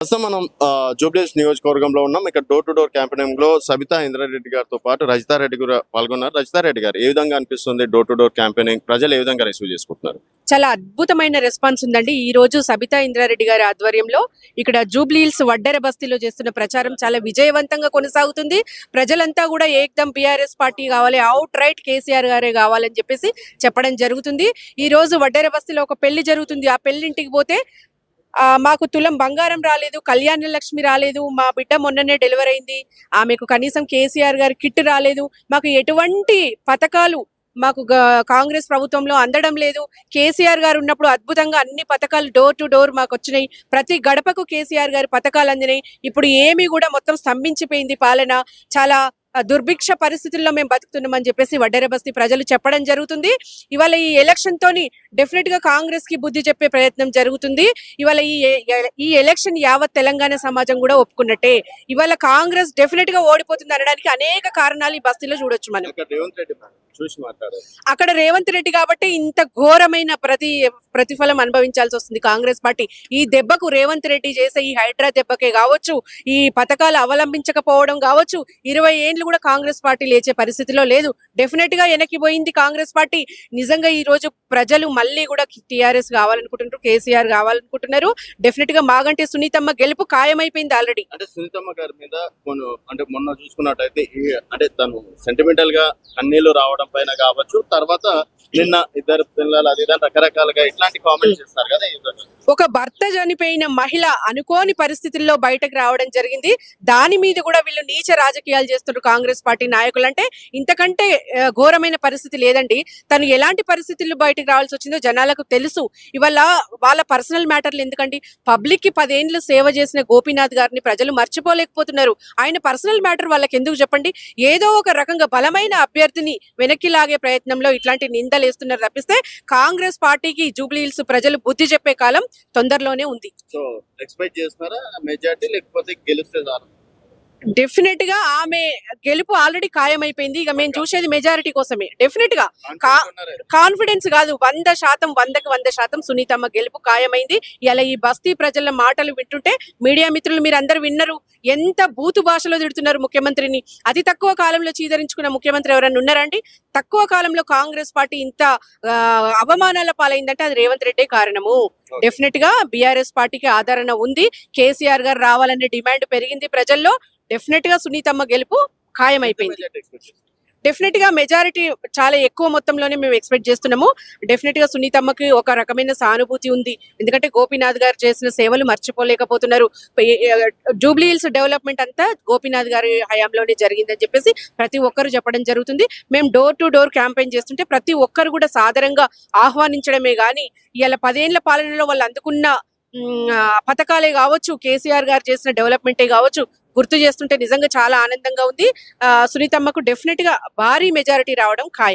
ప్రస్తుతం మనం జూబ్లీహిల్స్ నియోజకవర్గంలో ఉన్నాం. ఇక్కడ డోర్ టు డోర్ క్యాంపెయినింగ్ లో సబితా ఇంద్రారెడ్డి గారితో పాటు రజితారెడ్డి కూడా పాల్గొన్నారు. రజితారెడ్డి గారు ఏ విధంగా అనిపిస్తుంది డోర్ టు డోర్ క్యాంపెయినింగ్? ప్రజలు ఏ విధంగా రిసీవ్ చేసుకుంటున్నారు? చాలా అద్భుతమైన రెస్పాన్స్ ఉందండి. ఈ రోజు సబితా ఇంద్రారెడ్డి గారి ఆధ్వర్యంలో ఇక్కడ జూబ్లీహిల్స్ వడ్డెర బస్తీలో చేస్తున్న ప్రచారం చాలా విజయవంతంగా కొనసాగుతుంది. ప్రజలంతా కూడా ఏకదం బీఆర్ఎస్ పార్టీ కావాలి, అవుట్ రైట్ కేసీఆర్ గారే కావాలని చెప్పేసి చెప్పడం జరుగుతుంది. ఈ రోజు వడ్డెర బస్తీలో ఒక పెళ్లి జరుగుతుంది. ఆ పెళ్లింటికి పోతే మాకు తులం బంగారం రాలేదు, కళ్యాణ లక్ష్మి రాలేదు, మా బిడ్డ మొన్ననే డెలివరీ అయింది, ఆమెకు కనీసం కేసీఆర్ గారి కిట్ రాలేదు, మాకు ఎటువంటి పథకాలు మాకు కాంగ్రెస్ ప్రభుత్వంలో అందడం లేదు. కేసీఆర్ గారు ఉన్నప్పుడు అద్భుతంగా అన్ని పథకాలు డోర్ టు డోర్ మాకు వచ్చినాయి. ప్రతి గడపకు కేసీఆర్ గారి పథకాలు అందినాయి. ఇప్పుడు ఏమీ కూడా మొత్తం స్తంభించిపోయింది పాలన. చాలా దుర్భిక్ష పరిస్థితుల్లో మేము బతుకుతున్నామని చెప్పేసి వడ్డెర బస్తీ ప్రజలు చెప్పడం జరుగుతుంది. ఇవాళ ఈ ఎలక్షన్ తోని డెఫినెట్ గా కాంగ్రెస్ కి బుద్ధి చెప్పే ప్రయత్నం జరుగుతుంది. ఇవాళ ఈ ఎలక్షన్ యావత్ తెలంగాణ సమాజం కూడా ఒప్పుకున్నట్టే. ఇవాళ కాంగ్రెస్ డెఫినెట్ గా ఓడిపోతుంది అనడానికి అనేక కారణాలు ఈ బస్తీలో చూడొచ్చు మనం. అక్కడ రేవంత్ రెడ్డి కాబట్టి ఇంత ఘోరమైన ప్రతిఫలం అనుభవించాల్సి వస్తుంది కాంగ్రెస్ పార్టీ. ఈ దెబ్బకు రేవంత్ రెడ్డి చేసే ఈ హైడ్రా దెబ్బకే కావచ్చు, ఈ పథకాలు అవలంబించకపోవడం కావచ్చు, 20 ఏళ్ళు కూడా కాంగ్రెస్ పార్టీ లేచే పరిస్థితిలో లేదు. డెఫినెట్ గా వెనక్కిపోయింది కాంగ్రెస్ పార్టీ. నిజంగా ఈ రోజు ప్రజలు మళ్ళీ కూడా టీఆర్ఎస్ కావాలనుకుంటున్నారు, కేసీఆర్ కావాలనుకుంటున్నారు. డెఫినెట్ గా మాగంటి సునీతమ్మ గెలుపు ఖాయమైపోయింది ఆల్రెడీ. అంటే సునీతమ్మ గారి మీద అంటే మొన్న చూసుకున్నట్టయితే అంటే తను సెంటిమెంటల్ గా కన్నీళ్లు రావడం పైన కావచ్చు, తర్వాత నిన్న ఇద్దరు పిల్లలు అది రకరకాలుగా ఇట్లాంటి కామెంట్స్ చేస్తారు కదా. ఒక భర్త చనిపోయిన మహిళ అనుకోని పరిస్థితుల్లో బయటకు రావడం జరిగింది. దాని మీద కూడా వీళ్ళు నీచ రాజకీయాలు చేస్తున్నారు కాంగ్రెస్ పార్టీ నాయకులు. అంటే ఇంతకంటే ఘోరమైన పరిస్థితి లేదండి. తను ఎలాంటి పరిస్థితుల్లో బయటకు రావాల్సి వచ్చిందో జనాలకు తెలుసు. ఇవాళ వాళ్ళ పర్సనల్ మ్యాటర్లు ఎందుకండి? పబ్లిక్ కి 10 ఏళ్ళు సేవ చేసిన గోపీనాథ్ గారిని ప్రజలు మర్చిపోలేకపోతున్నారు. ఆయన పర్సనల్ మ్యాటర్ వాళ్ళకి ఎందుకు చెప్పండి? ఏదో ఒక రకంగా బలమైన అభ్యర్థిని వెనక్కి లాగే ప్రయత్నంలో ఇట్లాంటి నిందలు వేస్తున్నారు తప్పిస్తే కాంగ్రెస్ పార్టీకి జూబ్లీహిల్స్ ప్రజలు బుద్ధి చెప్పే కాలం తొందరలోనే ఉంది. సో ఎక్స్పెక్ట్ చేస్తున్నారా మెజారిటీ, లేకపోతే గెలిస్తే చాలు? డెఫినెట్ గా ఆమె గెలుపు ఆల్రెడీ ఖాయమైపోయింది. ఇక మేము చూసేది మెజారిటీ కోసమే. డెఫినెట్ గా కాన్ఫిడెన్స్ కాదు, 100% 100% సునీతమ్మ గెలుపు ఖాయమైంది. ఇలా ఈ బస్తీ ప్రజల మాటలు వింటుంటే మీడియా మిత్రులు మీరు అందరు విన్నారు, ఎంత బూతు భాషలో తిడుతున్నారు ముఖ్యమంత్రిని. అతి తక్కువ కాలంలో చీదరించుకున్న ముఖ్యమంత్రి ఎవరైనా ఉన్నారండి? తక్కువ కాలంలో కాంగ్రెస్ పార్టీ ఇంత అవమానాల పాలైందంటే అది రేవంత్ రెడ్డి కారణము. డెఫినెట్ గా బీఆర్ఎస్ పార్టీకి ఆదరణ ఉంది. కేసీఆర్ గారు రావాలనే డిమాండ్ పెరిగింది ప్రజల్లో. డెఫినెట్ గా సునీతమ్మ గెలుపు ఖాయమైపోయింది. డెఫినెట్ గా మెజారిటీ చాలా ఎక్కువ మొత్తంలోనే మేము ఎక్స్పెక్ట్ చేస్తున్నాము. డెఫినెట్ గా సునీతమ్మకి ఒక రకమైన సానుభూతి ఉంది. ఎందుకంటే గోపీనాథ్ గారు చేసిన సేవలు మర్చిపోలేకపోతున్నారు. జూబ్లీహిల్స్ డెవలప్మెంట్ అంతా గోపీనాథ్ గారి హయాంలోనే జరిగిందని చెప్పేసి ప్రతి ఒక్కరు చెప్పడం జరుగుతుంది. మేము డోర్ టు డోర్ క్యాంపెయిన్ చేస్తుంటే ప్రతి ఒక్కరు కూడా సాదరంగా ఆహ్వానించడమే గాని ఇలా 10 ఏళ్ల పాలనలో వాళ్ళు అందుకున్న పథకాలే కావచ్చు, కేసీఆర్ గారు చేసిన డెవలప్మెంటే కావచ్చు గుర్తు చేస్తుంటే నిజంగా చాలా ఆనందంగా ఉంది. సునీతమ్మకు డెఫినెట్ గా భారీ మెజారిటీ రావడం ఖాయం.